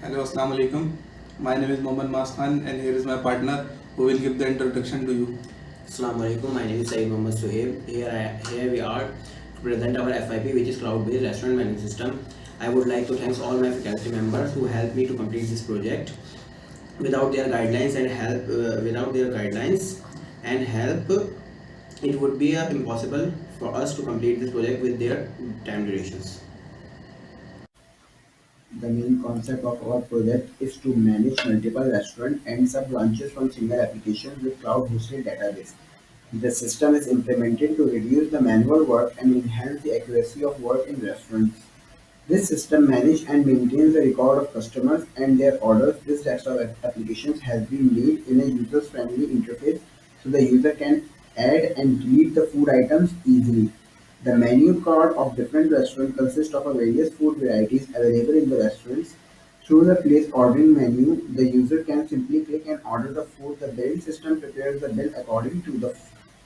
Hello, Assalamu alaikum. My name is Mohammad Maaz Khan, and here is my partner who will give the introduction to you. Assalamu alaikum. My name is Syed Sohaib. Here we are to present our FIP, which is cloud-based restaurant management system. I would like to thank all my faculty members who helped me to complete this project. Without their guidelines and help, it would be impossible for us to complete this project with their time durations. The main concept of our project is to manage multiple restaurants and sub-branches from single application with cloud-hosted database. The system is implemented to reduce the manual work and enhance the accuracy of work in restaurants. This system manages and maintains the record of customers and their orders. This desktop application has been made in a user-friendly interface so the user can add and delete the food items easily. The menu card of different restaurants consists of a various food varieties available in the restaurants. Through the place ordering menu, the user can simply click and order the food. The billing system prepares the bill according to the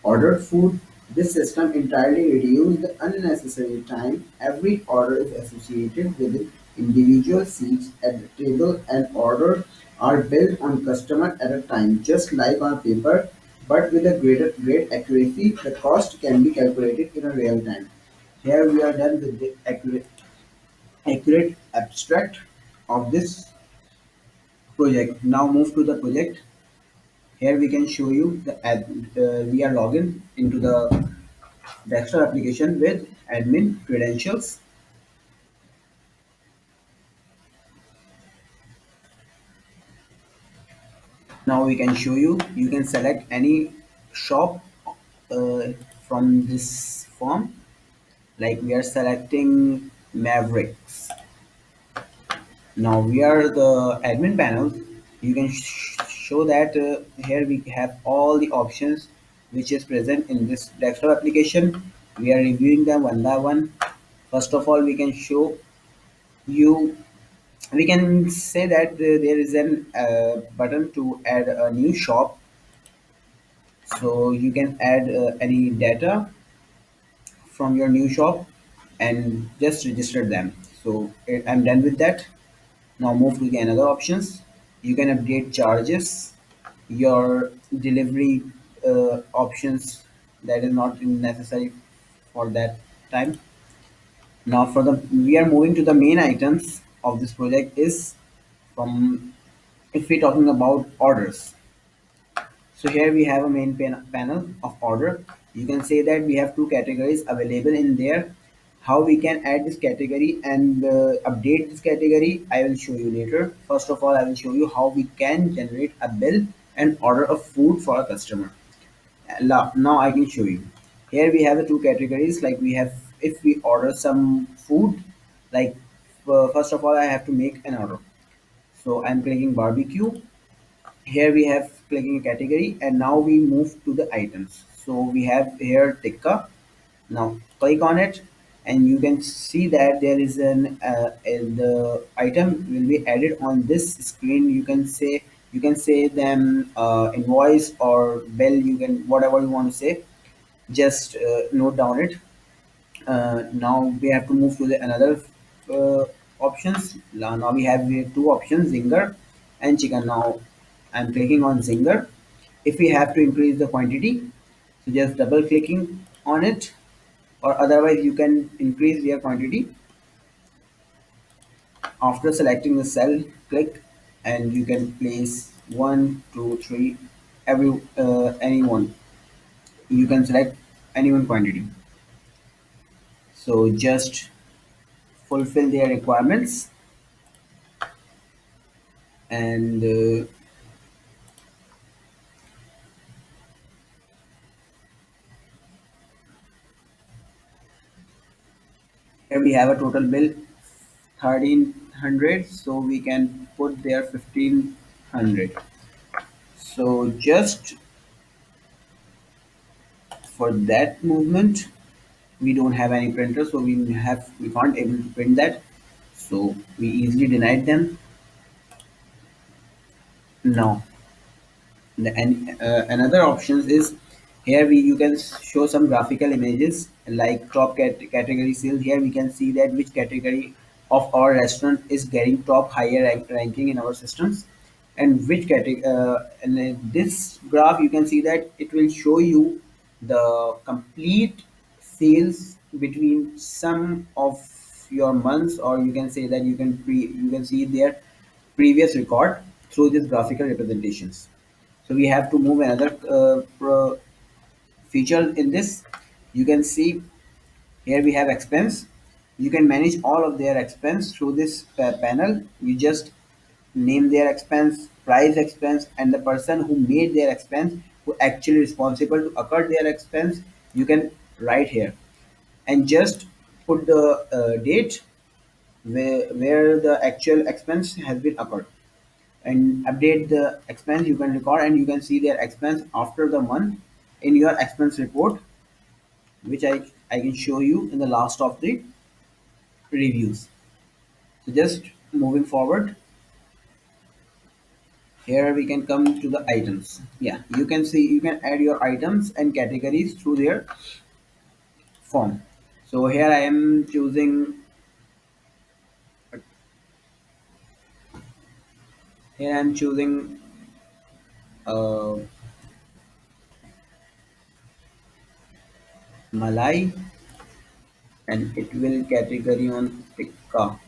ordered food. This system entirely reduces the unnecessary time. Every order is associated with individual seats at the table and orders are billed on customer at a time, just like on paper, but with a great accuracy. The cost can be calculated in a real time. Here we are done with the accurate abstract of this project. Now move to the project. Here we can show you we are logging into the desktop application with admin credentials. Now we can show you can select any shop uh, from this form, like we are selecting Mavericks. Now we are the admin panel. You can show that here we have all the options which is present in this desktop application. We are reviewing them one by one. First of all, we can show you we can say that there is an button to add a new shop, so you can add any data from your new shop and just register them. So I'm done with that. Now move to the another options. You can update charges, your delivery options that is not necessary for that time. Now for the we are moving to the main items of this project is from if we're talking about orders. So here we have a main panel of order. You can say that we have two categories available in there. How we can add this category and update this category, I will show you later. First of all, I will show you how we can generate a bill and order of food for a customer. Now I can show you. Here we have the two categories. Like we have, if we order some food, like first of all, I have to make an order. So I'm clicking barbecue. Here we have clicking a category, and now we move to the items. So we have here tikka. Now click on it and you can see that there is the item will be added on this screen. You can say them invoice or bill, you can whatever you want to say, just note down it. Now we have to move to the another uh, options. Now we have two options, zinger and chicken. Now I'm clicking on zinger. If we have to increase the quantity, so just double clicking on it, or otherwise you can increase your quantity after selecting the cell. Click and you can place one, two, three, every anyone. You can select any one quantity. So just fulfill their requirements, and here we have a total bill 1300, so we can put there 1500. So just for that movement, we don't have any printer, so we can't able to print that, so we easily denied them. Now another options is here we you can show some graphical images like top category sales. Here we can see that which category of our restaurant is getting top higher ranking in our systems, and which category. And in this graph, you can see that it will show you the complete sales between some of your months, or you can say that you can see their previous record through these graphical representations. So we have to move another feature in this. You can see here we have expense. You can manage all of their expense through this panel. You just name their expense, price expense, and the person who made their expense, who actually responsible to occur their expense. You can write here and just put the date where the actual expense has been occurred, and update the expense. You can record and you can see their expense after the month in your expense report, which I can show you in the last of the reviews. So just moving forward, here we can come to the items. Yeah, you can see you can add your items and categories through their form. So here I am choosing, here I am choosing uh, Malai, and it will category on Tikka.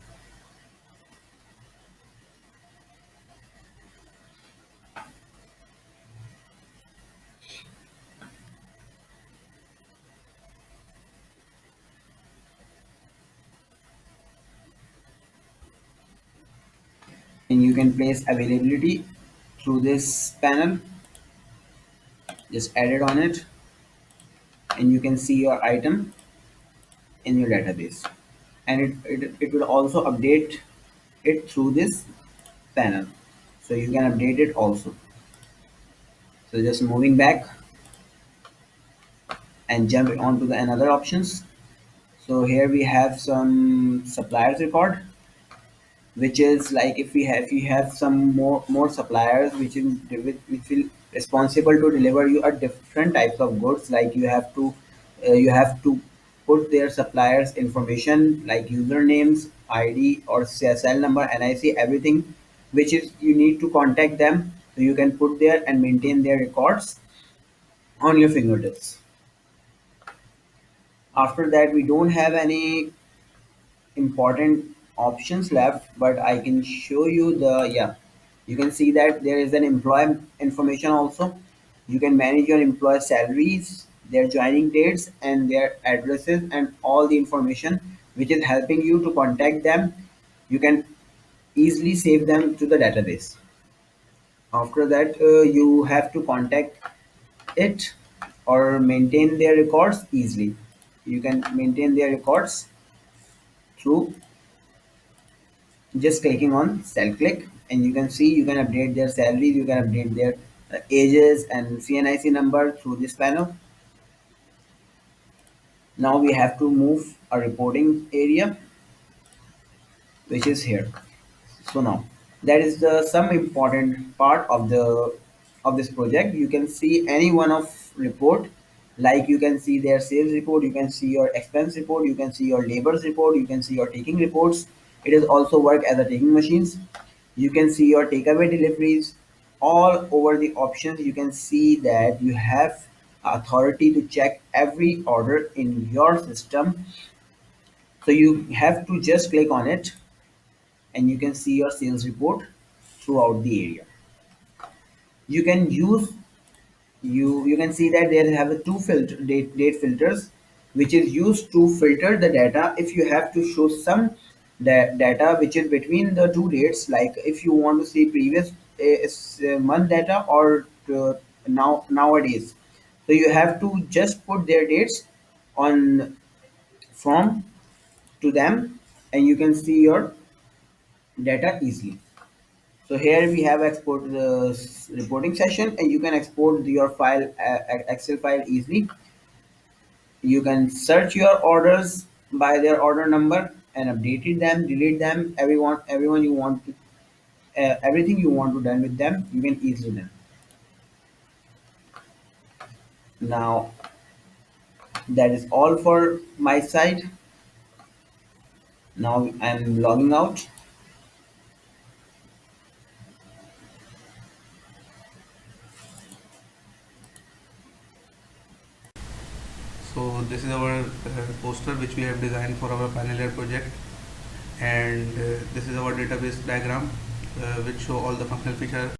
And you can place availability through this panel. Just add it on it, and you can see your item in your database, and it will also update it through this panel, so you can update it also. So just moving back and jump on to the another options. So here we have some suppliers record, which is like if you have some more suppliers which will responsible to deliver you a different types of goods, like you have to put their suppliers information like usernames, id or cell number, nic, everything which is you need to contact them, so you can put there and maintain their records on your fingertips. After that, we don't have any important options left, but I can show you the, yeah, you can see that there is an employee information also. You can manage your employee salaries, their joining dates and their addresses and all the information which is helping you to contact them. You can easily save them to the database. After that, you have to contact it or maintain their records easily. You can maintain their records through just clicking on cell click, and you can see you can update their salaries, you can update their ages and CNIC number through this panel. Now we have to move a reporting area, which is here. So now that is the some important part of this project. You can see any one of report, like you can see their sales report, you can see your expense report, you can see your labors report, you can see your taking reports. It is also work as a taking machines. You can see your takeaway deliveries. All over the options you can see that you have authority to check every order in your system. So you have to just click on it and you can see your sales report throughout the area. You can use, you can see that there have a two date filters, which is used to filter the data if you have to show some data which is between the two dates, like if you want to see previous month data or nowadays. So you have to just put their dates on from to them, and you can see your data easily. So here we have export reporting session, and you can export your file, Excel file easily. You can search your orders by their order number and update them, delete them, everyone you want to, everything you want to done with them, you can easily done. Now that is all for my side. Now I'm logging out. So this is our poster which we have designed for our final year project, and this is our database diagram which show all the functional features